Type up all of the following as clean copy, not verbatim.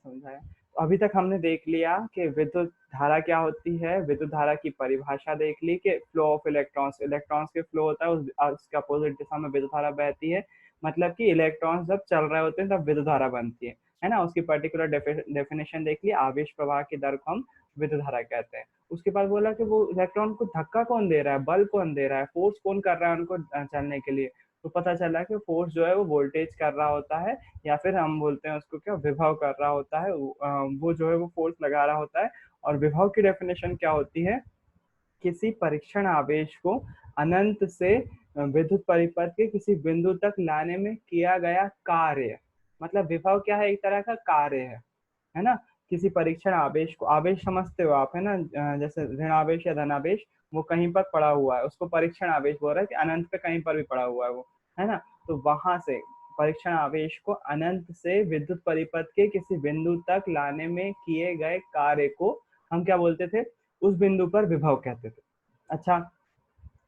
समझाया। तो अभी तक हमने देख लिया कि विद्युत धारा क्या होती है, विद्युत धारा की परिभाषा देख ली कि फ्लो ऑफ इलेक्ट्रॉन्स, इलेक्ट्रॉन्स के फ्लो होता है, उसके अपोजिट दिशा में विद्युत धारा बहती है। मतलब कि इलेक्ट्रॉन्स जब चल रहे होते हैं तब विद्युत धारा बनती है ना। उसकी पर्टिकुलर डेफिनेशन देख ली, आवेश प्रवाह की दर को हम विद्युत धारा कहते हैं। उसके बाद बोला कि वो इलेक्ट्रॉन को धक्का कौन दे रहा है, बल कौन दे रहा है, फोर्स कौन कर रहा है उनको चलने के लिए। तो पता चला कि फोर्स जो है वो वोल्टेज कर रहा होता है, या फिर हम बोलते हैं उसको क्या, विभव कर रहा होता है। वो जो है वो फोर्स लगा रहा होता है। और विभव की डेफिनेशन क्या होती है, किसी परीक्षण आवेश को अनंत से विद्युत परिपथ के किसी बिंदु तक लाने में किया गया कार्य। मतलब विभव क्या है, एक तरह का कार्य है ना। किसी परीक्षण आवेश को, आवेश समझते हो आप है ना, जैसे ऋण आवेश या धनावेश, वो कहीं पर पड़ा हुआ है उसको परीक्षण आवेश बोल रहा है कि अनंत पे कहीं पर भी पड़ा हुआ है वो, है ना। तो वहां से परीक्षण आवेश को अनंत से विद्युत परिपथ के किसी बिंदु तक लाने में किए गए कार्य को हम क्या बोलते थे, उस बिंदु पर विभव कहते थे। अच्छा,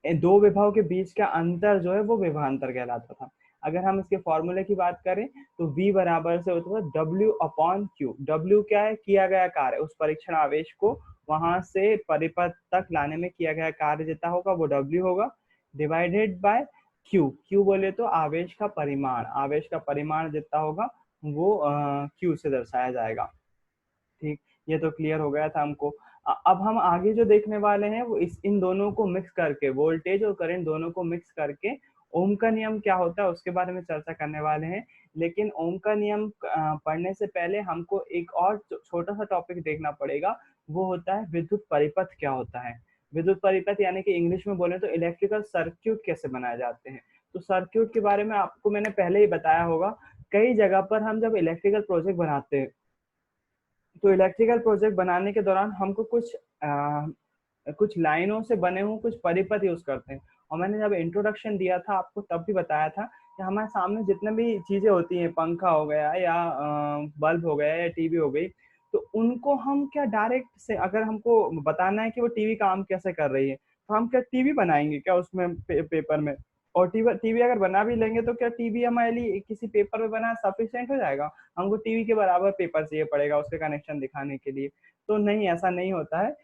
दो विभव के बीच का अंतर जो है वो विभवांतर कहलाता था। अगर हम इसके फॉर्मूले की बात करें तो V बराबर से होता है W/Q। W क्या है, किया गया कार्य, उस परीक्षण आवेश को वहां से परिपथ तक लाने में किया गया कार्य जितना होगा वो W होगा, डिवाइडेड बाय Q। Q बोले तो आवेश का परिमाण, आवेश का परिमाण जितना होगा वो Q से दर्शाया जाएगा। ठीक, ये तो क्लियर हो गया था हमको। अब हम आगे जो देखने वाले हैं वो इन दोनों को मिक्स करके, वोल्टेज और करंट दोनों को मिक्स करके ओम का नियम क्या होता है उसके बारे में चर्चा करने वाले हैं। लेकिन ओम का नियम पढ़ने से पहले हमको एक और छोटा सा टॉपिक देखना पड़ेगा, वो होता है विद्युत परिपथ क्या होता है। विद्युत परिपथ यानी कि इंग्लिश में बोले तो इलेक्ट्रिकल सर्क्यूट कैसे बनाए जाते हैं। तो सर्क्यूट के बारे में आपको मैंने पहले ही बताया होगा। कई जगह पर हम जब इलेक्ट्रिकल प्रोजेक्ट बनाते हैं तो इलेक्ट्रिकल प्रोजेक्ट बनाने के दौरान हमको कुछ लाइनों से बने हुए कुछ परिपथ यूज करते हैं। और मैंने जब इंट्रोडक्शन दिया था आपको तब भी बताया था कि हमारे सामने जितने भी चीजें होती हैं, पंखा हो गया या बल्ब हो गया या टीवी हो गई, तो उनको हम क्या डायरेक्ट से अगर हमको बताना है कि वो टीवी काम कैसे कर रही है, तो हम क्या टीवी बनाएंगे क्या उसमें पेपर में। और टीवी टीवी अगर बना भी लेंगे तो क्या टीवी हमारे लिए किसी पेपर में बना सफिशियंट हो जाएगा, हमको टीवी के बराबर पेपर चाहिए पड़ेगा उसके कनेक्शन दिखाने के लिए। तो नहीं, ऐसा नहीं होता है।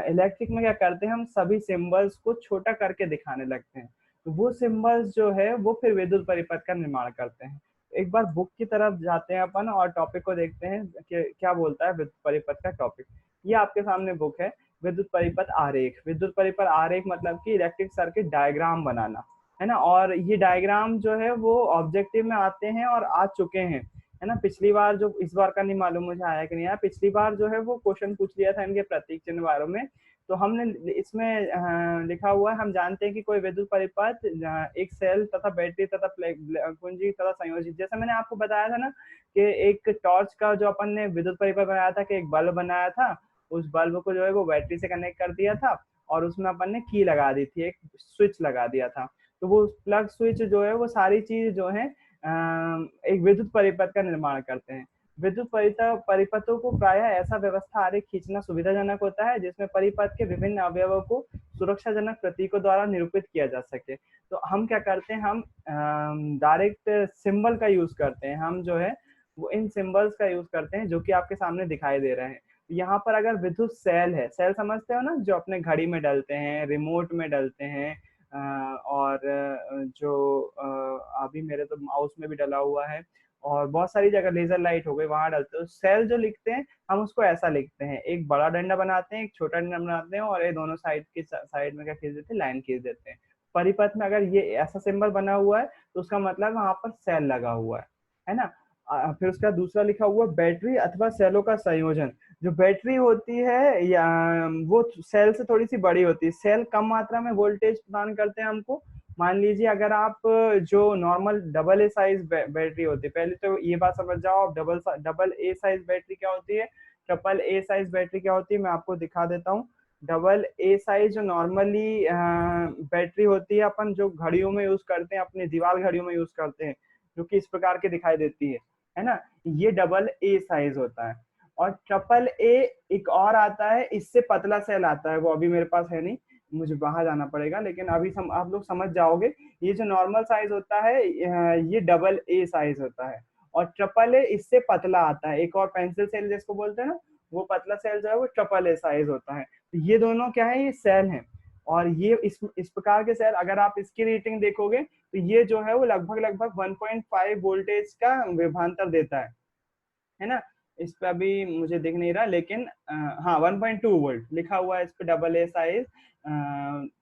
इलेक्ट्रिक में क्या करते हैं, हम सभी सिंबल्स को छोटा करके दिखाने लगते हैं। तो वो सिंबल्स जो है वो फिर विद्युत परिपथ का निर्माण करते हैं। एक बार बुक की तरफ जाते हैं अपन और टॉपिक को देखते हैं कि क्या बोलता है विद्युत परिपथ का टॉपिक। ये आपके सामने बुक है, विद्युत परिपथ आरेख। विद्युत परिपथ आरेख मतलब कि इलेक्ट्रिक सर्किट डायग्राम बनाना, है ना। और ये डायग्राम जो है वो ऑब्जेक्टिव में आते हैं और आ चुके हैं, है ना। पिछली बार जो, इस बार का नहीं मालूम मुझे आया कि नहीं आया, पिछली बार जो है वो क्वेश्चन पूछ लिया था इनके प्रतीक चिन्ह बारे में। तो हमने इसमें लिखा हुआ है, हम जानते हैं कि कोई विद्युत परिपथ एक सेल तथा बैटरी तथा कुंजी तथा संयोजित, जैसे मैंने आपको बताया था ना कि एक टॉर्च का जो अपन ने विद्युत परिपथ बनाया था कि एक बल्ब बनाया था, उस बल्ब को जो है वो बैटरी से कनेक्ट कर दिया था और उसमें अपन ने की लगा दी थी, एक स्विच लगा दिया था। तो वो प्लग स्विच जो है वो सारी चीज जो है एक विद्युत परिपथ का निर्माण करते हैं। विद्युत परिपथों को प्रायः ऐसा व्यवस्था आरेख खींचना सुविधाजनक होता है जिसमें परिपथ के विभिन्न अवयवों को सुरक्षाजनक प्रतीकों द्वारा निरूपित किया जा सके। तो हम क्या करते हैं, हम डायरेक्ट सिंबल का यूज करते हैं, हम जो है वो इन सिंबल्स का यूज करते हैं जो कि आपके सामने दिखाई दे रहे हैं। यहाँ पर अगर विद्युत सेल है, सेल समझते हो ना, जो अपने घड़ी में डलते हैं, रिमोट में डलते हैं, और जो अभी मेरे तो माउस में भी डला हुआ है, और बहुत सारी जगह लेजर लाइट हो गई वहां डलते हैं। सेल जो लिखते हैं हम उसको ऐसा लिखते हैं, एक बड़ा डंडा बनाते हैं, एक छोटा डंडा बनाते हैं, और ये दोनों साइड की साइड में क्या खींच देते हैं, लाइन खींच देते हैं। परिपथ में अगर ये ऐसा सिंबल बना हुआ है तो उसका मतलब वहां पर सेल लगा हुआ है ना। फिर उसका दूसरा लिखा हुआ बैटरी अथवा सेलों का संयोजन। जो बैटरी होती है या वो सेल से थोड़ी सी बड़ी होती है, सेल कम मात्रा में वोल्टेज प्रदान करते हैं हमको। मान लीजिए अगर आप जो normal double A size battery होती है, पहले तो ये बात समझ जाओ आप, डबल ए साइज बैटरी क्या होती है, ट्रिपल ए साइज बैटरी क्या होती है, मैं आपको दिखा देता हूँ। डबल ए साइज जो नॉर्मली बैटरी होती है अपन जो घड़ियों में यूज करते हैं, अपनी दीवार घड़ियों में यूज करते हैं, जो कि इस प्रकार की दिखाई देती है ना, ये डबल ए साइज होता है। और ट्रिपल ए एक और आता है, इससे पतला सेल आता है, वो अभी मेरे पास है नहीं, मुझे बाहर जाना पड़ेगा, लेकिन अभी आप लोग समझ जाओगे। ये जो नॉर्मल साइज होता है ये डबल ए साइज होता है। और ट्रिपल ए इससे पतला आता है। एक और पेंसिल सेल जिसको बोलते हैं ना, वो पतला सेल जो है वो ट्रिपल ए साइज होता है। तो ये दोनों क्या है, ये सेल हैं। और ये इस प्रकार के सेल अगर आप इसकी रेटिंग देखोगे तो ये जो है वो लगभग लगभग 1.5 वोल्टेज का विभवांतर देता है ना। इस पे अभी मुझे दिख नहीं रहा, लेकिन हाँ 1.2 वोल्ट लिखा हुआ है इस पे, डबल ए साइज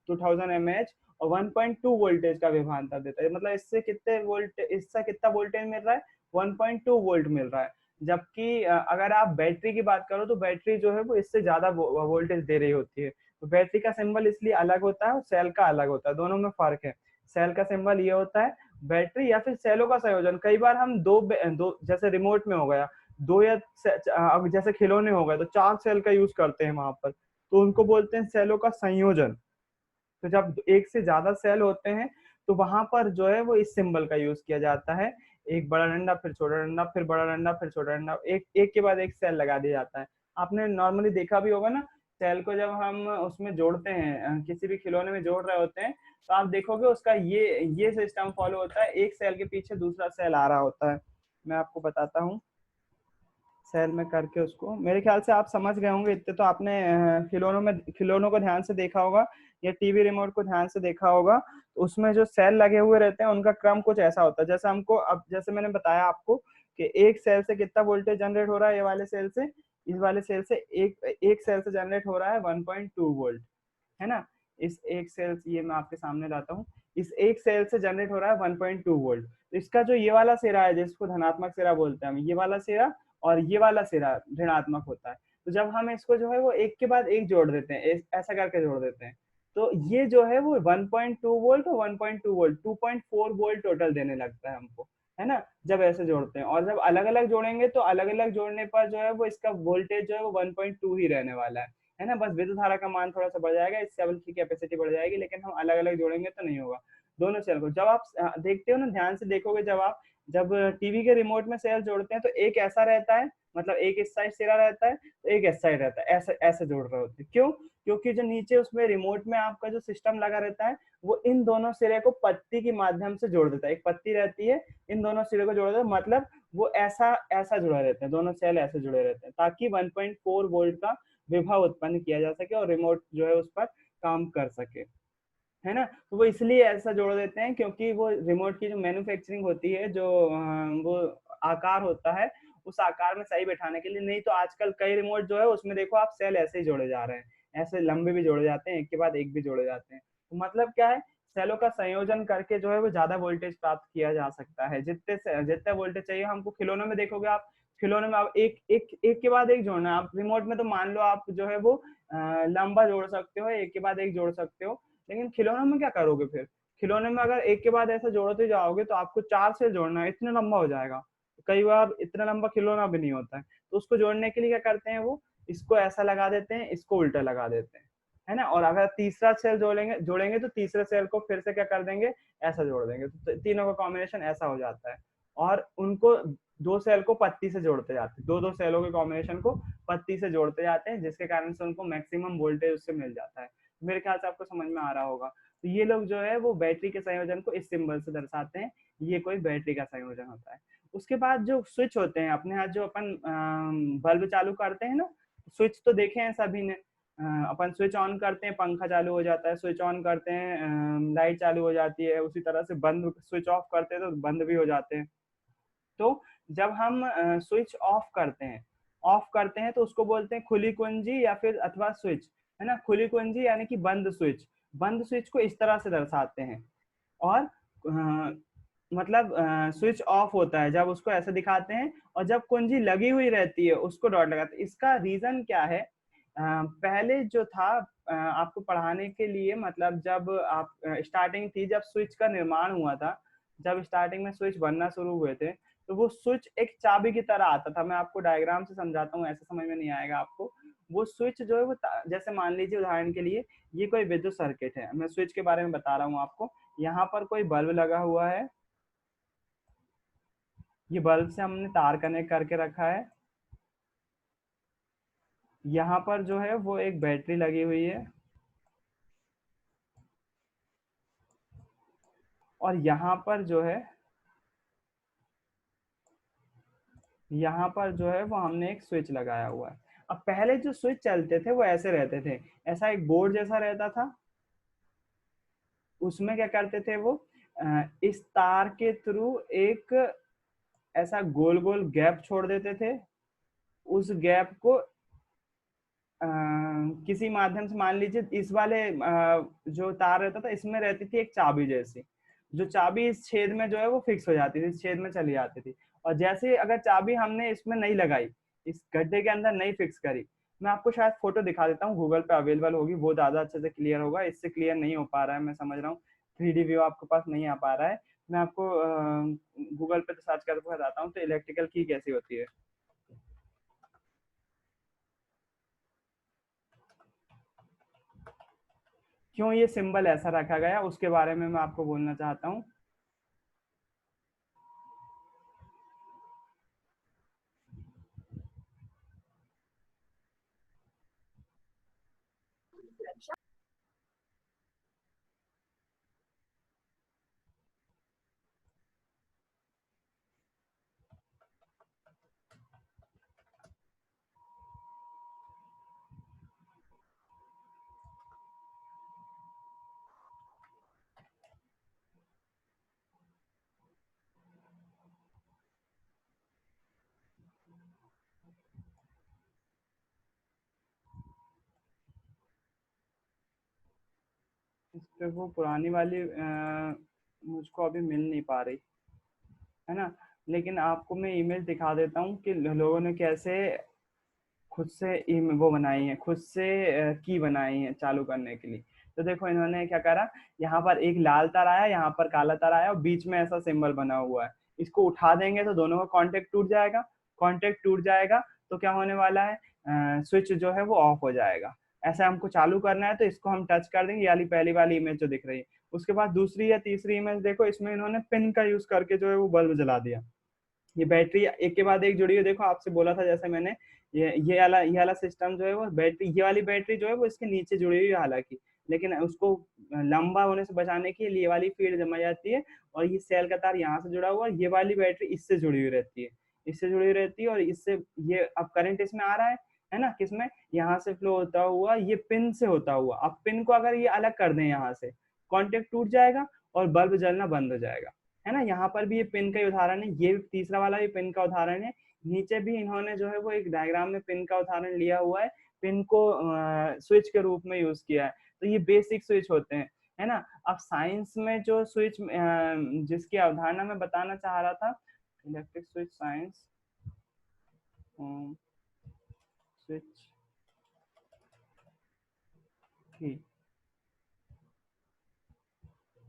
2000 mAh और 1.2 वोल्टेज का विभवांतर देता है। मतलब इससे कितने वोल्ट, इससे कितना वोल्टेज मिल रहा है, 1.2 वोल्ट मिल रहा है। जबकि अगर आप बैटरी की बात करो तो बैटरी जो है वो इससे ज्यादा वोल्टेज दे रही होती है। तो बैटरी का सिंबल इसलिए अलग होता है और सेल का अलग होता है, दोनों में फर्क है। सेल का सिंबल ये होता है, बैटरी या फिर सेलों का संयोजन। कई बार हम दो जैसे रिमोट में हो गया, दो या अब जैसे खिलौने हो गए तो 4 सेल का यूज करते हैं वहां पर, तो उनको बोलते हैं सेलों का संयोजन। तो जब एक से ज्यादा सेल होते हैं तो वहां पर जो है वो इस सिंबल का यूज किया जाता है। एक बड़ा डंडा, फिर छोटा डंडा, फिर बड़ा डंडा, फिर छोटा डंडा, एक एक के बाद एक सेल लगा दिया जाता है। आपने नॉर्मली देखा भी होगा ना, सेल को जब हम उसमें जोड़ते हैं, किसी भी खिलौने में जोड़ रहे होते हैं, तो आप देखोगे उसका ये सिस्टम फॉलो होता है, एक सेल के पीछे दूसरा सेल आ रहा होता है। मैं आपको बताता हूँ सेल में करके उसको। मेरे ख्याल से आप समझ गए होंगे इतने तो आपने खिलौनों को ध्यान से देखा होगा या टीवी रिमोट को ध्यान से देखा होगा। तो उसमें जो सेल लगे हुए रहते हैं उनका क्रम कुछ ऐसा होता है, जैसे हमको अब जैसे मैंने बताया आपको कि एक सेल से कितना वोल्टेज जनरेट हो रहा है, ये वाले सेल से, इस वाले सेल से एक एक सेल से जनरेट हो रहा है 1.2 वोल्ट, है ना। इस एक सेल से, ये मैं आपके सामने लाता हूँ, इस एक सेल से जनरेट हो रहा है 1.2 वोल्ट। तो इसका जो ये वाला सिरा है जिसको धनात्मक सिरा बोलते हैं हम, ये वाला सिरा और ये वाला सिरा ऋणात्मक होता है। तो जब हम इसको जो है वो एक के बाद एक जोड़ देते हैं, ऐसा करके जोड़ देते हैं, तो ये जो है वो 1.2 वोल्ट और 1.2 वोल्ट 2.4 वोल्ट टोटल देने लगता है हमको, है ना, जब ऐसे जोड़ते हैं। और जब अलग अलग जोड़ेंगे तो अलग अलग जोड़ने पर जो है वो इसका वोल्टेज जो है वो 1.2 ही रहने वाला है ना। बस विद्युत धारा का मान थोड़ा सा बढ़ जाएगा, इस सेल की कैपेसिटी बढ़ जाएगी, लेकिन हम अलग अलग जोड़ेंगे तो नहीं होगा दोनों सेल को। जब आप देखते हो ना, ध्यान से देखोगे, जब टीवी के रिमोट में सेल जोड़ते हैं तो एक ऐसा रहता है, मतलब एक इस साइड सिरा रहता है तो एक इस साइड रहता है, ऐसे ऐसे जोड़ रहे होते हैं। क्यों? क्योंकि जो नीचे उसमें रिमोट में आपका जो सिस्टम लगा रहता है वो इन दोनों सिरे को पत्ती के माध्यम से जोड़ देता है। एक पत्ती रहती है, इन दोनों सिरे को जोड़ देता है, मतलब वो ऐसा ऐसा जुड़े रहते हैं, दोनों सेल ऐसे जुड़े रहते हैं, ताकि 1.4 वोल्ट का विभव उत्पन्न किया जा सके और रिमोट जो है उस पर काम कर सके, है ना। तो वो इसलिए ऐसा जोड़ देते हैं क्योंकि वो रिमोट की जो मैन्युफैक्चरिंग होती है, जो वो आकार होता है, उस आकार में सही बैठाने के लिए। नहीं तो आजकल कई रिमोट जो है उसमें देखो आप सेल ऐसे ही जोड़े जा रहे हैं, ऐसे लंबे भी जोड़े जाते हैं, एक के बाद एक भी जोड़े जाते हैं। तो मतलब क्या है, सेलों का संयोजन करके जो है वो ज्यादा वोल्टेज प्राप्त किया जा सकता है। जितने वोल्टेज चाहिए हमको, खिलौनों में देखोगे आप, खिलौनों में आप एक के बाद एक जोड़ना है। आप रिमोट में तो मान लो आप जो है वो लंबा जोड़ सकते हो, एक के बाद एक जोड़ सकते हो, लेकिन खिलौनों में क्या करोगे फिर? खिलौने में अगर एक के बाद ऐसा जोड़ते जाओगे तो आपको 4 से जोड़ना है, इतना लंबा हो जाएगा। कई बार इतना लंबा खिलौना भी नहीं होता है, तो उसको जोड़ने के लिए क्या करते हैं, वो इसको ऐसा लगा देते हैं, इसको उल्टा लगा देते हैं, है ना। और अगर तीसरा सेल जोड़ेंगे जोड़ेंगे तो तीसरे सेल को फिर से क्या कर देंगे, ऐसा जोड़ देंगे, तो तीनों का कॉम्बिनेशन ऐसा हो जाता है। और उनको दो सेल को पत्ती से जोड़ते जाते हैं, दो दो सेलों के कॉम्बिनेशन को पत्ती से जोड़ते जाते हैं, जिसके कारण से उनको मैक्सिमम वोल्टेज उससे मिल जाता है। मेरे ख्याल से आपको समझ में आ रहा होगा। तो ये लोग जो है वो बैटरी के संयोजन को इस सिंबल से दर्शाते हैं, ये कोई बैटरी का संयोजन होता है। उसके बाद जो स्विच होते हैं अपने यहाँ, जो अपन बल्ब चालू करते हैं ना, स्विच तो देखे हैं सभी ने। अपन स्विच ऑन करते हैं, पंखा चालू हो जाता है, स्विच ऑन करते हैं, लाइट चालू हो जाती है, उसी तरह से बंद स्विच ऑफ करते हैं तो बंद भी हो जाते हैं। तो जब हम स्विच ऑफ करते हैं तो उसको बोलते हैं खुली कुंजी या फिर अथवा स्विच, है ना। खुली कुंजी यानी कि बंद स्विच को इस तरह से दर्शाते हैं। और मतलब स्विच ऑफ होता है जब उसको ऐसे दिखाते हैं, और जब कुंजी लगी हुई रहती है उसको डॉट लगाते हैं। इसका रीजन क्या है? पहले जो था, आपको पढ़ाने के लिए, मतलब जब आप स्टार्टिंग थी, जब स्विच का निर्माण हुआ था, जब स्टार्टिंग में स्विच बनना शुरू हुए थे, तो वो स्विच एक चाबी की तरह आता था। मैं आपको डायग्राम से समझाता हूँ, ऐसे समझ में नहीं आएगा आपको। वो स्विच जो है वो जैसे मान लीजिए उदाहरण के लिए ये कोई विद्युत सर्किट है, मैं स्विच के बारे में बता रहा हूँ आपको। यहाँ पर कोई बल्ब लगा हुआ है, ये बल्ब से हमने तार कनेक्ट करके रखा है। यहाँ पर जो है वो एक बैटरी लगी हुई है, और यहाँ पर जो है यहाँ पर जो है वो हमने एक स्विच लगाया हुआ है। अब पहले जो स्विच चलते थे वो ऐसे रहते थे, ऐसा एक बोर्ड जैसा रहता था, उसमें क्या करते थे वो, इस तार के थ्रू एक ऐसा गोल गोल गैप छोड़ देते थे। उस गैप को किसी माध्यम से, मान लीजिए इस वाले जो तार रहता था इसमें रहती थी एक चाबी जैसी, जो चाबी इस छेद में जो है वो फिक्स हो जाती थी, इस छेद में चली जाती थी। और जैसे अगर चाबी हमने इसमें नहीं लगाई, इस गड्ढे के अंदर नहीं फिक्स करी, मैं आपको शायद फोटो दिखा देता हूँ, गूगल पे अवेलेबल होगी, वो ज्यादा अच्छे से क्लियर होगा, इससे क्लियर नहीं हो पा रहा है मैं समझ रहा हूँ, 3D व्यू आपके पास नहीं आ पा रहा है। मैं आपको गूगल पे तो सर्च करके बताता हूँ तो इलेक्ट्रिकल की कैसी होती है। क्यों ये सिंबल ऐसा रखा गया उसके बारे में मैं आपको बोलना चाहता हूँ। इस पे वो पुरानी वाली मुझको अभी मिल नहीं पा रही है ना, लेकिन आपको मैं ईमेज दिखा देता हूँ कि लोगों ने कैसे खुद से वो बनाई है, खुद से की बनाई है चालू करने के लिए। तो देखो इन्होंने क्या करा, यहाँ पर एक लाल तार आया, यहाँ पर काला तार आया और बीच में ऐसा सिंबल बना हुआ है, इसको उठा देंगे तो दोनों का कांटेक्ट टूट जाएगा। कांटेक्ट टूट जाएगा तो क्या होने वाला है, स्विच जो है वो ऑफ हो जाएगा। ऐसा हमको चालू करना है तो इसको हम टच कर देंगे, यानी पहली वाली इमेज जो दिख रही है। उसके बाद दूसरी या तीसरी इमेज देखो, इसमें इन्होंने पिन का यूज करके जो है वो बल्ब जला दिया। ये बैटरी एक के बाद एक जुड़ी है, देखो आपसे बोला था जैसे मैंने, ये वाला सिस्टम जो है वो बैटरी, ये वाली बैटरी जो है वो इसके नीचे जुड़ी हुई है हालांकि, लेकिन उसको लंबा होने से बचाने के लिए ये वाली फील्ड जमा जाती है, और ये सेल का तार यहाँ से जुड़ा हुआ है, ये वाली बैटरी इससे जुड़ी हुई रहती है, इससे जुड़ी हुई रहती है, और इससे ये अब करंट इसमें आ रहा है ना, किसमें, यहाँ से फ्लो होता हुआ ये पिन से होता हुआ। अब पिन को अगर ये अलग कर दें यहाँ से, कॉन्टेक्ट टूट जाएगा और बल्ब जलना बंद हो जाएगा, है ना। यहाँ पर भी ये पिन का उदाहरण है, ये तीसरा वाला भी पिन का उदाहरण है। नीचे भी इन्होंने जो है वो एक डायग्राम में पिन का उदाहरण लिया हुआ है, पिन को स्विच के रूप में यूज किया है। तो ये बेसिक स्विच होते हैं, है ना। अब साइंस में जो स्विच जिसकी अवधारणा मैं बताना चाह रहा था, इलेक्ट्रिक स्विच साइंस, स्विच की,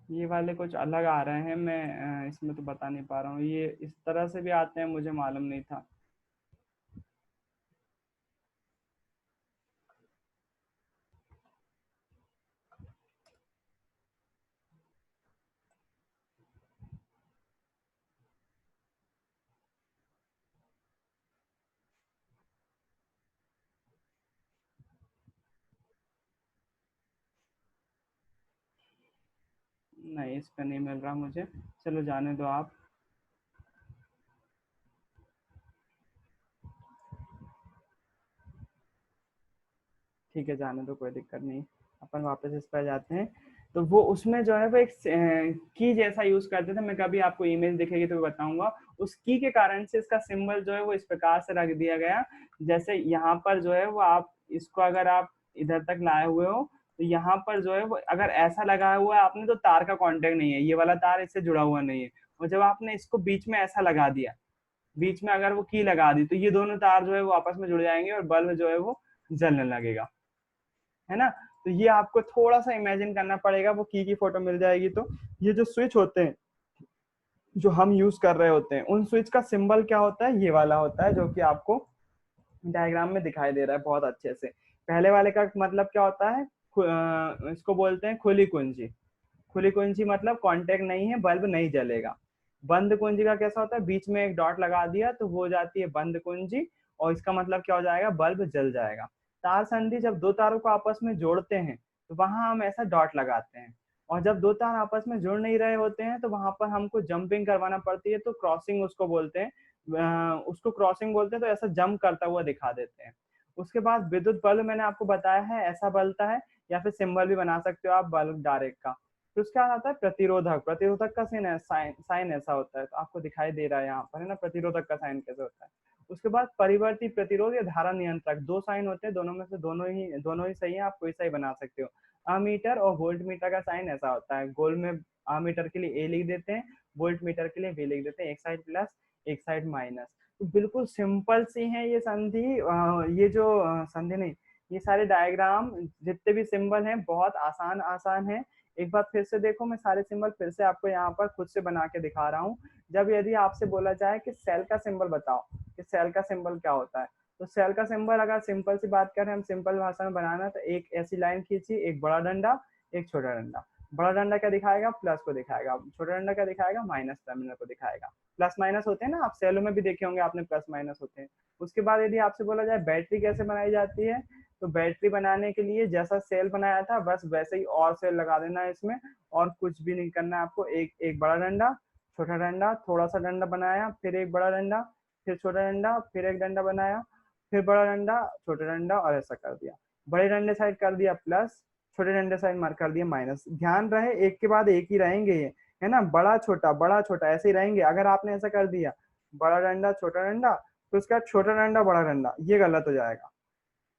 ये वाले कुछ अलग आ रहे हैं, मैं इसमें तो बता नहीं पा रहा हूँ, ये इस तरह से भी आते हैं, मुझे मालूम नहीं था। नहीं, इस पे नहीं मिल रहा मुझे, चलो जाने दो आप। ठीक है, जाने दो, कोई दिक्कत नहीं, अपन वापस इस पर जाते हैं। तो वो उसमें जो है वो एक की जैसा यूज करते थे, मैं कभी आपको ईमेज दिखेगी तो बताऊंगा। उस की के कारण से इसका सिंबल जो है वो इस प्रकार से रख दिया गया, जैसे यहाँ पर जो है वो आप इसको अगर आप इधर तक लाए हुए हो, तो यहाँ पर जो है वो अगर ऐसा लगाया हुआ है आपने तो तार का कांटेक्ट नहीं है, ये वाला तार इससे जुड़ा हुआ नहीं है। और जब आपने इसको बीच में ऐसा लगा दिया, बीच में अगर वो की लगा दी, तो ये दोनों तार जो है वो आपस में जुड़ जाएंगे और बल्ब जो है वो जलने लगेगा, है ना। तो ये आपको थोड़ा सा इमेजिन करना पड़ेगा, वो की फोटो मिल जाएगी तो। ये जो स्विच होते हैं जो हम यूज कर रहे होते हैं, उन स्विच का सिंबल क्या होता है, ये वाला होता है, जो कि आपको डायग्राम में दिखाई दे रहा है बहुत अच्छे से। पहले वाले का मतलब क्या होता है, इसको बोलते हैं खुली कुंजी। खुली कुंजी मतलब कांटेक्ट नहीं है, बल्ब नहीं जलेगा। बंद कुंजी का कैसा होता है, बीच में एक डॉट लगा दिया तो वो हो जाती है बंद कुंजी, और इसका मतलब क्या हो जाएगा, बल्ब जल जाएगा। तार संधि जब दो तारों को आपस में जोड़ते हैं तो वहां हम ऐसा डॉट लगाते हैं, और जब दो तार आपस में जुड़ नहीं रहे होते हैं तो वहां पर हमको जंपिंग करवाना पड़ती है, तो क्रॉसिंग उसको बोलते हैं। उसको क्रॉसिंग बोलते हैं, तो ऐसा जंप करता हुआ दिखा देते हैं। उसके बाद विद्युत बल्ब मैंने आपको बताया है ऐसा बलता है, या फिर सिंबल भी बना सकते हो आप बल्ब डायरेक्ट का। फिर उसके बाद आता है प्रतिरोधक। प्रतिरोधक का साइन साइन ऐसा होता है, तो आपको दिखाई दे रहा है यहाँ पर, है ना, प्रतिरोधक का साइन कैसे होता है। उसके बाद परिवर्ती प्रतिरोध या धारा नियंत्रक, दो साइन होते हैं, दोनों में से दोनों ही सही है, आप कोई सा ही बना सकते हो। अमीटर और वोल्ट मीटर का साइन ऐसा होता है, गोल में अमीटर के लिए ए लिख देते हैं, वोल्ट मीटर के लिए बी लिख देते हैं, एक साइड प्लस एक साइड माइनस। तो बिल्कुल सिंपल सी है ये संधि, ये जो संधि नहीं, ये सारे डायग्राम जितने भी सिंबल हैं बहुत आसान आसान है। एक बार फिर से देखो, मैं सारे सिंबल फिर से आपको यहाँ पर खुद से बना के दिखा रहा हूँ। जब यदि आपसे बोला जाए कि सेल का सिंबल बताओ कि सेल का सिंबल क्या होता है, तो सेल का सिंबल अगर सिंपल सी बात करें, हम सिंपल भाषा में बनाना, तो एक ऐसी लाइन खींची, एक बड़ा डंडा एक छोटा डंडा। बड़ा डंडा क्या दिखाएगा, प्लस को दिखाएगा, छोटा डंडा क्या दिखाएगा, माइनस टर्मिनल को दिखाएगा। प्लस माइनस होते हैं ना, आप सेलों में भी देखे होंगे आपने, प्लस माइनस होते हैं। उसके बाद यदि आपसे बोला जाए बैटरी कैसे बनाई जाती है, तो बैटरी बनाने के लिए जैसा सेल बनाया था बस वैसे ही और सेल लगा देना है इसमें, और कुछ भी नहीं करना है आपको। एक एक बड़ा डंडा, छोटा डंडा, थोड़ा सा डंडा बनाया, फिर एक बड़ा डंडा, फिर छोटा डंडा, फिर एक डंडा बनाया, फिर बड़ा डंडा, छोटा डंडा, और ऐसा कर दिया। बड़े डंडे साइड कर दिया प्लस, छोटे डंडे साइड मार्क कर दिया माइनस। ध्यान रहे एक के बाद एक ही रहेंगे ये, है ना, बड़ा छोटा ऐसे ही रहेंगे। अगर आपने ऐसा कर दिया बड़ा डंडा छोटा डंडा, तो उसके बाद छोटा डंडा बड़ा डंडा, ये गलत हो जाएगा,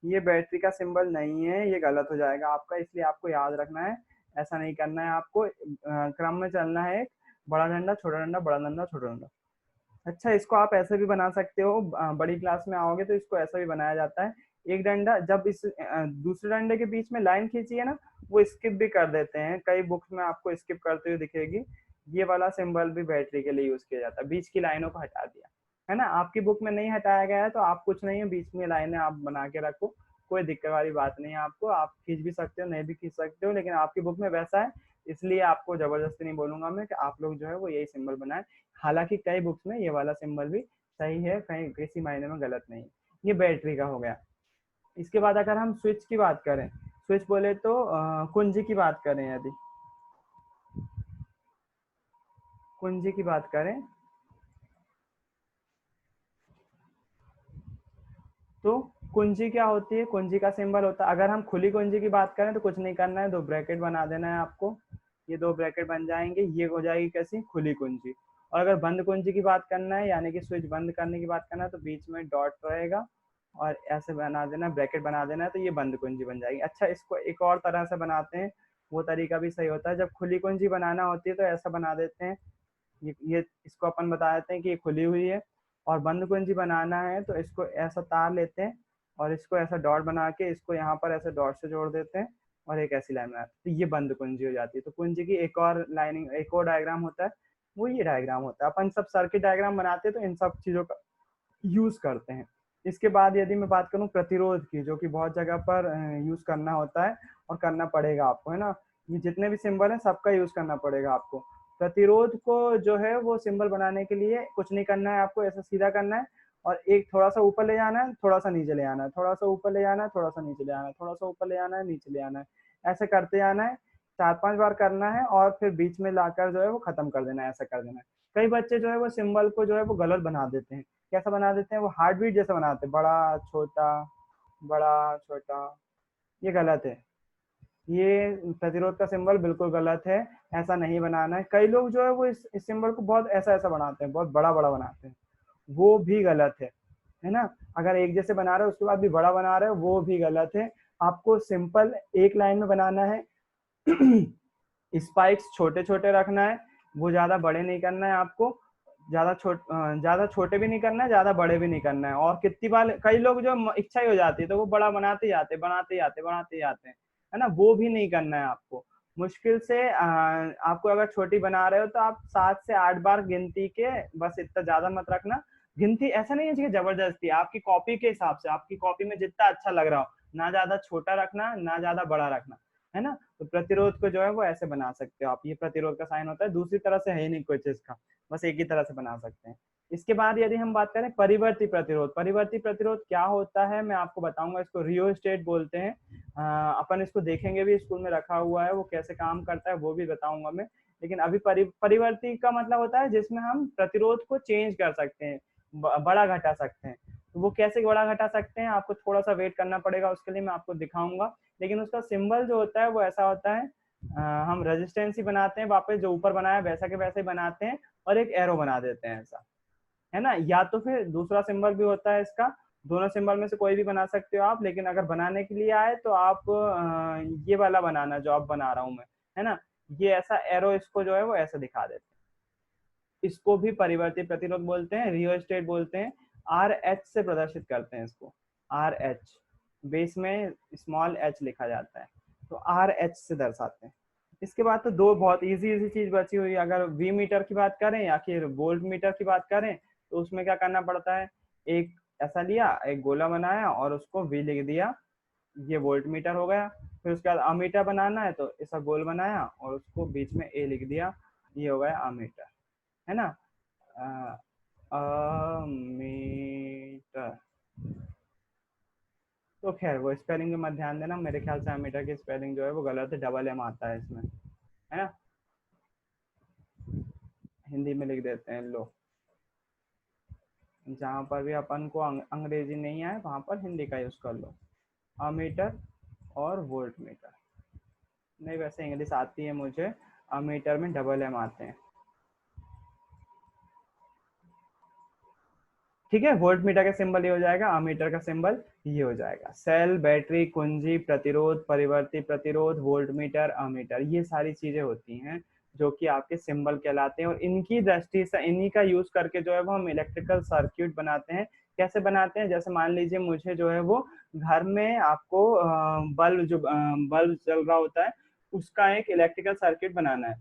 ये बैटरी का सिंबल नहीं है, ये गलत हो जाएगा आपका। इसलिए आपको याद रखना है, ऐसा नहीं करना है आपको, क्रम में चलना है, एक बड़ा डंडा छोटा डंडा बड़ा डंडा छोटा डंडा। अच्छा, इसको आप ऐसे भी बना सकते हो, बड़ी क्लास में आओगे तो इसको ऐसा भी बनाया जाता है। एक डंडा, जब इस दूसरे डंडे के बीच में लाइन खींची है ना, वो स्किप भी कर देते हैं, कई बुक्स में आपको स्किप करते हुए दिखेगी। ये वाला सिंबल भी बैटरी के लिए यूज किया जाता है, बीच की लाइनों को हटा दिया, है ना। आपकी बुक में नहीं हटाया गया है तो आप कुछ नहीं है, बीच में लाइनें आप बना के रखो, कोई दिक्कत वाली बात नहीं है आपको, आप खींच भी सकते हो नहीं भी खींच सकते हो, लेकिन आपकी बुक में वैसा है, इसलिए आपको जबरदस्ती नहीं बोलूंगा मैं कि आप लोग जो है वो यही सिंबल बनाए। हालांकि कई बुक्स में ये वाला सिंबल भी सही है, कहीं किसी मायने में गलत नहीं। ये बैटरी का हो गया। इसके बाद अगर हम स्विच की बात करें, स्विच बोले तो कुंजी की बात करें, यदि कुंजी की बात करें तो कुंजी क्या होती है, कुंजी का सिंबल होता है, अगर हम खुली कुंजी की बात करें तो कुछ नहीं करना है, दो ब्रैकेट बना देना है आपको, ये दो ब्रैकेट बन जाएंगे, ये हो जाएगी कैसी, खुली कुंजी। और अगर बंद कुंजी की बात करना है, यानी कि स्विच बंद करने की बात करना है, तो बीच में डॉट रहेगा और ऐसे बना देना, ब्रैकेट बना देना है, तो ये बंद कुंजी बन जाएगी। अच्छा, इसको एक और तरह से बनाते हैं, वो तरीका भी सही होता है। जब खुली कुंजी बनाना होती है तो ऐसा बना देते हैं, ये इसको अपन बता देते हैं कि ये खुली हुई है। और बंद कुंजी बनाना है तो इसको ऐसा तार लेते हैं और इसको ऐसा डॉट बना के इसको यहाँ पर ऐसे डॉट से जोड़ देते हैं और एक ऐसी लाइन बनाते हैं, तो ये बंद कुंजी हो जाती है। तो कुंजी की एक और लाइनिंग, एक और डायग्राम होता है, वो ये डायग्राम होता है। अपन सब सर्किट डायग्राम बनाते हैं तो इन सब चीजों का यूज करते हैं। इसके बाद यदि मैं बात करूं प्रतिरोध की, जो कि बहुत जगह पर यूज करना होता है और करना पड़ेगा आपको, है ना, ये जितने भी सिंबल हैं सबका यूज करना पड़ेगा आपको। प्रतिरोध को जो है वो सिंबल बनाने के लिए कुछ नहीं करना है आपको, ऐसा सीधा करना है और एक थोड़ा सा ऊपर ले जाना है, थोड़ा सा नीचे ले आना है, थोड़ा सा ऊपर ले जाना है, थोड़ा सा नीचे ले आना है, थोड़ा सा ऊपर ले जाना है, नीचे ले आना है, ऐसे करते जाना है। 4-5 बार करना है और फिर बीच में लाकर जो है वो खत्म कर देना है, ऐसा कर देना है। कई बच्चे जो है वो सिंबल को जो है वो गलत बना देते हैं। कैसा बना देते हैं, वो हार्ट बीट जैसा बनाते हैं, बड़ा छोटा बड़ा छोटा, ये गलत है। ये प्रतिरोध का सिंबल बिल्कुल गलत है, ऐसा नहीं बनाना है। कई लोग जो है वो इस सिंबल को बहुत ऐसा ऐसा बनाते हैं, बहुत बड़ा बड़ा बनाते हैं, वो भी गलत है ना। अगर एक जैसे बना रहे हो उसके बाद भी बड़ा बना रहे हो, वो भी गलत है। आपको सिंपल एक लाइन में बनाना है। स्पाइक्स छोटे छोटे रखना है, वो ज्यादा बड़े नहीं करना है आपको, ज्यादा छोटे भी नहीं करना है, ज्यादा बड़े भी नहीं करना है। और कितनी बार कई लोग जो इच्छा ही हो जाती है तो वो बड़ा बनाते जाते बनाते जाते बनाते जाते हैं, है ना, वो भी नहीं करना है आपको। मुश्किल से आपको अगर छोटी बना रहे हो तो आप 7 से 8 बार गिनती के, बस इतना ज्यादा मत रखना। गिनती ऐसा नहीं है कि जबरदस्ती, आपकी कॉपी के हिसाब से, आपकी कॉपी में जितना अच्छा लग रहा हो, ना ज्यादा छोटा रखना ना ज्यादा बड़ा रखना, है ना। तो प्रतिरोध को जो है वो ऐसे बना सकते हो आप, ये प्रतिरोध का साइन होता है, दूसरी तरह से है ही नहीं कोई चीज का, बस एक ही तरह से बना सकते हैं। इसके बाद यदि हम बात करें परिवर्ती प्रतिरोध, परिवर्ती प्रतिरोध क्या होता है मैं आपको बताऊंगा, इसको रियोस्टेट बोलते हैं। अपन इसको देखेंगे भी, स्कूल में रखा हुआ है, वो कैसे काम करता है वो भी बताऊंगा मैं। लेकिन अभी परिवर्ती का मतलब होता है जिसमें हम प्रतिरोध को चेंज कर सकते हैं, बड़ा घटा सकते हैं। तो वो कैसे बड़ा घटा सकते हैं, आपको थोड़ा सा वेट करना पड़ेगा, उसके लिए मैं आपको दिखाऊंगा। लेकिन उसका सिंबल जो होता है वो ऐसा होता है, हम रेजिस्टेंस ही बनाते हैं वापस, जो ऊपर बनाया वैसा के वैसे ही बनाते हैं और एक एरो बना देते हैं ऐसा, है ना। या तो फिर दूसरा सिंबल भी होता है इसका, दोनों सिंबल में से कोई भी बना सकते हो आप, लेकिन अगर बनाने के लिए आए तो आप ये वाला बनाना जो आप बना रहा हूं मैं, है ना। ये ऐसा एरो इसको जो है वो ऐसे दिखा देते हैं। इसको भी परिवर्ती प्रतिरोध बोलते हैं, रियोस्टेट बोलते हैं। आर एच से प्रदर्शित करते हैं इसको, आर एच, बेस में स्मॉल एच लिखा जाता है, तो आर एच से दर्शाते हैं। इसके बाद तो दो बहुत इजी इजी चीज बची हुई, अगर वी मीटर की बात करें या फिर वोल्ट मीटर की बात करें, तो उसमें क्या करना पड़ता है, एक ऐसा लिया, एक गोला बनाया और उसको वी लिख दिया, ये वोल्ट मीटर हो गया। फिर उसके बाद अमीटर बनाना है तो ऐसा गोल बनाया और उसको बीच में ए लिख दिया, ये हो गया अमीटर, है ना। अमीटर, तो खैर वो स्पेलिंग में मत ध्यान देना, मेरे ख्याल से अमीटर की स्पेलिंग जो है वो गलत है, डबल एम आता है इसमें, है ना। हिंदी में लिख देते हैं, लो, जहाँ पर भी अपन को अंग्रेजी नहीं आए वहां पर हिंदी का यूज कर लो, अमीटर और वोल्ट मीटर। नहीं, वैसे इंग्लिश आती है मुझे, अमीटर में डबल एम आते हैं। ठीक है, वोल्ट मीटर का सिंबल ये हो जाएगा, अमीटर का सिंबल ये हो जाएगा। सेल, बैटरी, कुंजी, प्रतिरोध, परिवर्ती प्रतिरोध, वोल्ट मीटर, अमीटर, ये सारी चीजें होती हैं जो कि आपके सिंबल कहलाते हैं, और इनकी दृष्टि से इन्हीं का यूज करके जो है वो हम इलेक्ट्रिकल सर्क्यूट बनाते हैं। कैसे बनाते हैं, जैसे मान लीजिए मुझे जो है वो घर में आपको बल्ब, जो बल्ब चल रहा होता है उसका एक इलेक्ट्रिकल सर्किट बनाना है।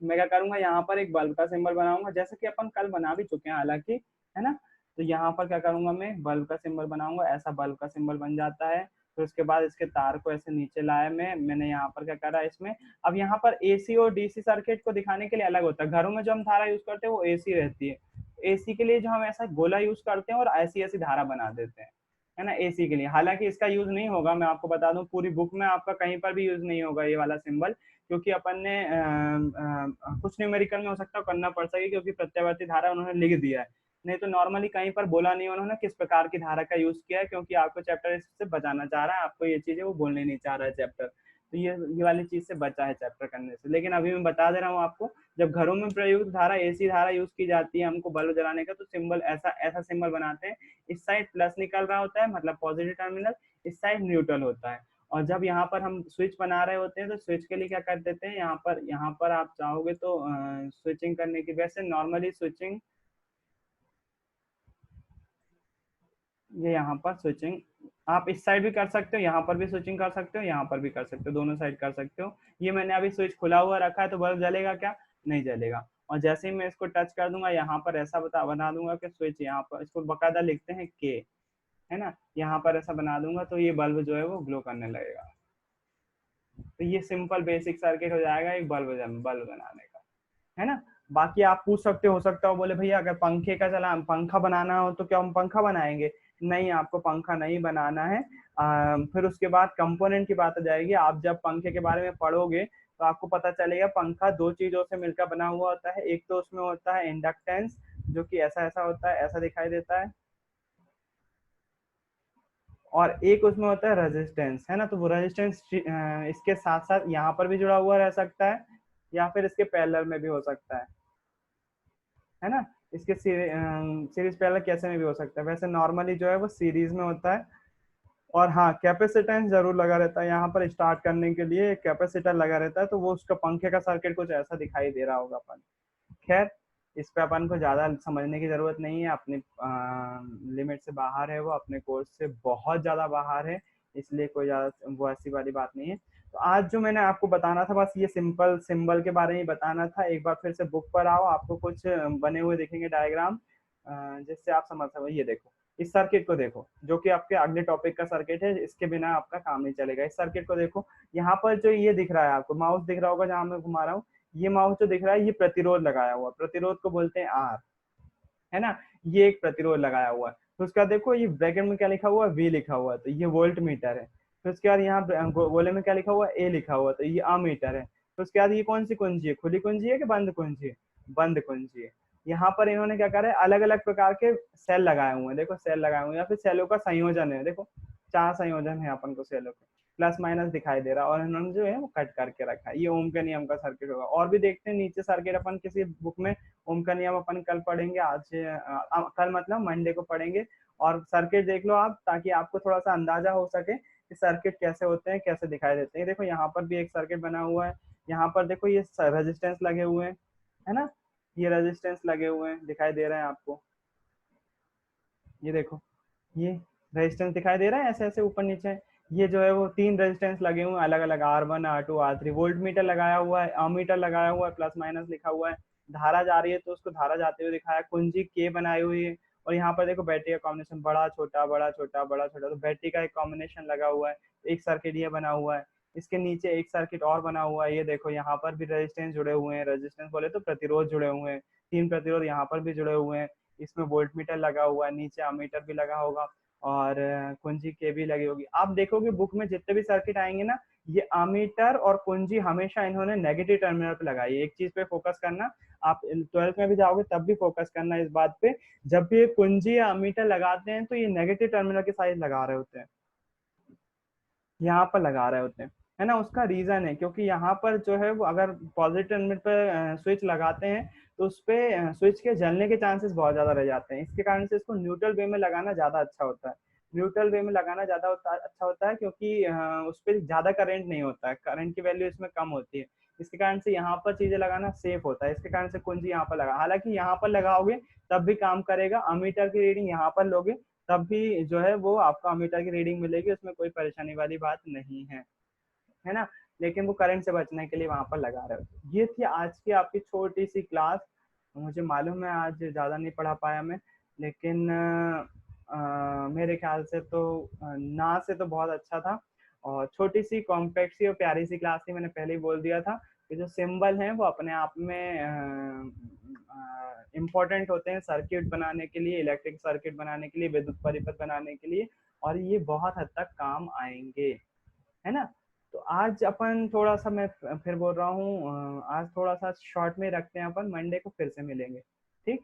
मैं क्या करूंगा, यहाँ पर एक बल्ब का सिंबल बनाऊंगा, जैसे कि अपन कल बना भी चुके हैं हालांकि, है ना। तो यहाँ पर क्या करूंगा, मैं बल्ब का सिंबल बनाऊंगा, ऐसा बल्ब का सिंबल बन जाता है। फिर उसके बाद इसके तार को ऐसे नीचे लाया मैंने यहाँ पर क्या करा इसमें, अब यहाँ पर एसी और डीसी सर्किट को दिखाने के लिए अलग होता है। घरों में जो हम धारा यूज करते हैं वो एसी रहती है, एसी के लिए जो हम ऐसा गोला यूज करते हैं और ऐसी ऐसी धारा बना देते हैं, है ना, एसी के लिए। हालांकि इसका यूज नहीं होगा, मैं आपको बता दूं, पूरी बुक में आपका कहीं पर भी यूज नहीं होगा ये वाला सिंबल, क्योंकि अपन ने कुछ न्यूमेरिकल में हो सकता है करना पड़ सके, क्योंकि प्रत्यावर्ती धारा उन्होंने लिख दिया है। नहीं तो नॉर्मली कहीं पर बोला नहीं उन्होंने किस प्रकार की धारा का यूज किया है, क्योंकि आपको चैप्टर इससे बचाना चाह रहा है, आपको ये चीजें वो बोलने नहीं चाह रहा है चैप्टर, तो ये वाली चीज से बचा है चैप्टर करने से। लेकिन अभी मैं बता दे रहा हूँ आपको, जब घरों में प्रयुक्त धारा एसी धारा यूज की जाती है हमको बल्ब जलाने का, तो सिंबल ऐसा ऐसा सिंबल बनाते हैं, इस साइड प्लस निकल रहा होता है मतलब पॉजिटिव टर्मिनल, इस साइड न्यूट्रल होता है। और जब यहाँ पर हम स्विच बना रहे होते हैं तो स्विच के लिए क्या कर देते हैं, यहाँ पर आप चाहोगे तो स्विचिंग करने की, वैसे नॉर्मली स्विचिंग, ये यहाँ पर स्विचिंग आप इस साइड भी कर सकते हो, यहाँ पर भी स्विचिंग कर सकते हो, यहाँ पर भी कर सकते हो, दोनों साइड कर सकते हो। ये मैंने अभी स्विच खुला हुआ रखा है तो बल्ब जलेगा क्या, नहीं जलेगा। और जैसे ही मैं इसको टच कर दूंगा यहाँ पर ऐसा बना दूंगा कि स्विच, यहाँ पर इसको बकायदा लिखते हैं के, है ना, यहाँ पर ऐसा बना दूंगा तो ये बल्ब जो है वो ग्लो करने लगेगा। तो ये सिंपल बेसिक सर्किट हो जाएगा एक बल्ब बनाने का, है ना। बाकी आप पूछ सकते हो सकता हो बोले भैया अगर पंखे का चला पंखा बनाना हो तो क्या हम पंखा बनाएंगे, नहीं, आपको पंखा नहीं बनाना है। फिर उसके बाद कंपोनेंट की बात आ जाएगी, आप जब पंखे के बारे में पढ़ोगे तो आपको पता चलेगा पंखा दो चीजों से मिलकर बना हुआ होता है, एक तो उसमें होता है इंडक्टेंस, जो कि ऐसा ऐसा होता है, ऐसा दिखाई देता है, और एक उसमें होता है रेजिस्टेंस, है ना। तो वो रेजिस्टेंस इसके साथ साथ यहाँ पर भी जुड़ा हुआ रह सकता है, या फिर इसके पैरेलल में भी हो सकता है ना। इसके सीरीज पैरेलल कैसे में भी हो सकता है, वैसे नॉर्मली जो है वो सीरीज में होता है। और हाँ, कैपेसिटेंस जरूर लगा रहता है यहाँ पर, स्टार्ट करने के लिए कैपेसिटर लगा रहता है, तो वो उसका पंखे का सर्किट कुछ ऐसा दिखाई दे रहा होगा अपन। खैर, इस पे अपन को ज्यादा समझने की जरूरत नहीं है, अपने लिमिट से बाहर है वो, अपने कोर्स से बहुत ज्यादा बाहर है, इसलिए कोई ज्यादा वो ऐसी वाली बात नहीं है। तो आज जो मैंने आपको बताना था बस ये सिंपल सिंबल के बारे में बताना था। एक बार फिर से बुक पर आओ, आपको कुछ बने हुए दिखेंगे डायग्राम, जिससे आप समझ सको। ये देखो, इस सर्किट को देखो, जो कि आपके अगले टॉपिक का सर्किट है, इसके बिना आपका काम नहीं चलेगा। इस सर्किट को देखो, यहाँ पर जो ये दिख रहा है आपको, माउस दिख रहा होगा जहां मैं घुमा रहा हूँ, ये माउस जो दिख रहा है ये प्रतिरोध लगाया हुआ, प्रतिरोध को बोलते हैं आर, है ना। ये एक प्रतिरोध लगाया हुआ है। तो उसका देखो ये ब्रैकेट में क्या लिखा हुआ है, वी लिखा हुआ है, तो ये वोल्ट मीटर है। फिर उसके बाद यहाँ गोले में क्या लिखा हुआ है, ए लिखा हुआ है, तो ये अमीटर है। तो उसके बाद ये कौन सी कुंजी है, खुली कुंजी है कि बंद कुंजी है, बंद कुंजी है। यहाँ पर इन्होंने क्या करा है, अलग अलग प्रकार के सेल लगाए हुए हैं, देखो सेल लगाए हुए हैं, या फिर सेलों का संयोजन है, देखो 4 संयोजन है अपन को सेलों के, प्लस माइनस दिखाई दे रहा है, और इन्होंने जो है वो कट करके रखा है। ये ओम के नियम का सर्किट होगा। और भी देखते हैं नीचे सर्किट अपन किसी बुक में, ओम का नियम अपन कल पढ़ेंगे, आज कल मतलब मंडे को पढ़ेंगे। और सर्किट देख लो आप, ताकि आपको थोड़ा सा अंदाजा हो सके कि सर्किट कैसे होते हैं, कैसे दिखाई देते हैं। देखो यहाँ पर भी एक सर्किट बना हुआ है, यहाँ पर देखो ये रेजिस्टेंस लगे हुए हैं, है ना, ये रेजिस्टेंस लगे हुए हैं, दिखाई दे रहे हैं आपको, ये देखो, ये रेजिस्टेंस दिखाई दे रहा है, ऐसे ऐसे ऊपर नीचे। ये जो है वो 3 रेजिस्टेंस लगे हुए हैं अलग अलग, R1 R2 R3। Volt meter लगाया हुआ है, अमीटर लगाया हुआ है, प्लस माइनस लिखा हुआ है। धारा जा रही है तो उसको धारा जाते हुए दिखाया, कुंजी के बनाई हुई है। और यहाँ पर देखो बैटरी का कॉम्बिनेशन, बड़ा छोटा बड़ा छोटा बड़ा छोटा, तो बैटरी का एक कॉम्बिनेशन लगा हुआ है। एक सर्किट ये बना हुआ है, इसके नीचे एक सर्किट और बना हुआ है, ये देखो यहाँ पर भी रेजिस्टेंस जुड़े हुए हैं, रेजिस्टेंस बोले तो प्रतिरोध जुड़े हुए हैं, 3 प्रतिरोध यहाँ पर भी जुड़े हुए हैं। इसमें वोल्ट मीटर लगा हुआ है, नीचे अमीटर भी लगा होगा, और कुंजी के भी लगी होगी। आप देखोगे बुक में जितने भी सर्किट आएंगे ना, ये अमीटर और कुंजी हमेशा इन्होंने नेगेटिव टर्मिनल पे लगाई है। एक चीज पे फोकस करना, आप 12th में भी जाओगे तब भी फोकस करना इस बात पे, जब भी ये कुंजी या अमीटर लगाते हैं तो ये नेगेटिव टर्मिनल के साइड लगा रहे होते हैं, यहाँ पर लगा रहे होते हैं, है ना। उसका रीजन है क्योंकि यहाँ पर जो है वो अगर पॉजिटिव टर्मिनल पर स्विच लगाते हैं तो उस पे स्विच के जलने के चांसेस बहुत ज्यादा रह जाते हैं। इसके कारण से इसको न्यूट्रल वे में लगाना ज्यादा अच्छा होता है। न्यूट्रल वे में लगाना ज्यादा अच्छा होता है क्योंकि उस पर ज्यादा करंट नहीं होता है, करंट की वैल्यू इसमें कम होती है। इसके कारण से यहाँ पर चीजें लगाना सेफ होता है। इसके कारण से कुंजी यहाँ पर लगा, हालांकि यहाँ पर लगाओगे तब भी काम करेगा। अमीटर की रीडिंग यहाँ पर लोगे तब भी जो है वो आपको अमीटर की रीडिंग मिलेगी, उसमें कोई परेशानी वाली बात नहीं है ना। लेकिन वो करंट से बचने के लिए वहां पर लगा रहे हो। ये थी आज की आपकी छोटी सी क्लास। मुझे मालूम है आज ज्यादा नहीं पढ़ा पाया मैं, लेकिन मेरे ख्याल से तो ना से तो बहुत अच्छा था। और छोटी सी कॉम्पैक्ट सी और प्यारी सी क्लास थी, मैंने पहले ही बोल दिया था कि जो सिंबल हैं वो अपने आप में इम्पोर्टेंट होते हैं सर्किट बनाने के लिए, इलेक्ट्रिक सर्किट बनाने के लिए, विद्युत परिपथ बनाने के लिए, और ये बहुत हद तक काम आएंगे, है ना। तो आज अपन थोड़ा सा, मैं फिर बोल रहा हूँ, आज थोड़ा सा शॉर्ट में रखते हैं, अपन मंडे को फिर से मिलेंगे, ठीक।